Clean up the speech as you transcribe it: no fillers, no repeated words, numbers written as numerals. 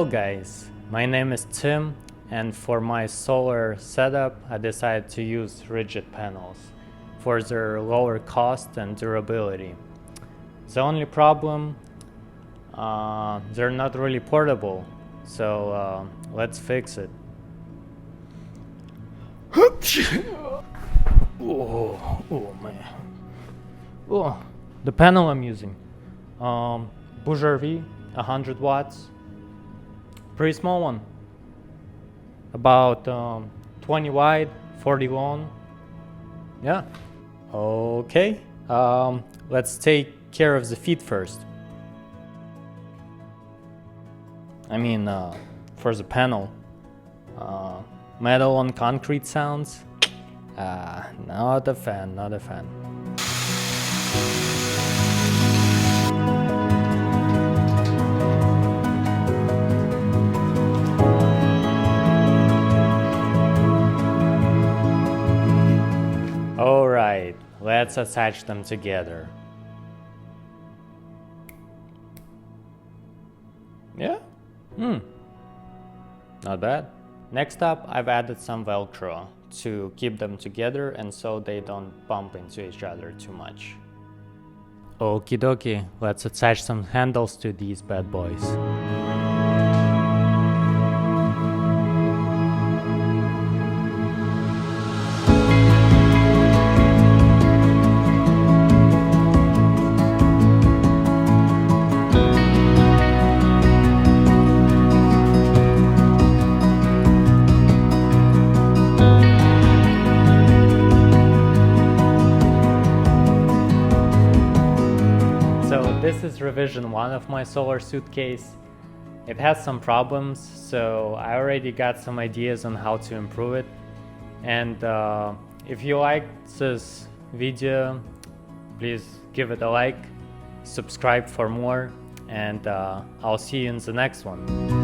guys, my name is Tim, and for my solar setup I decided to use rigid panels for their lower cost and durability. The only problem, they're not really portable, so let's fix it. Oh man. Oh, the panel I'm using, Bouger V, 100 watts, pretty small one, about 20 wide, 40 long. Yeah. Okay, let's take care of the feet first. I mean, for the panel, metal on concrete sounds, not a fan, not a fan. Alright, let's attach them together. Yeah? Not bad. Next up, I've added some Velcro to keep them together and so they don't bump into each other too much. Okie dokie, let's attach some handles to these bad boys. This is revision 1 of my Solar Suitcase. It has some problems, so I already got some ideas on how to improve it. And if you liked this video, please give it a like, subscribe for more, and I'll see you in the next one.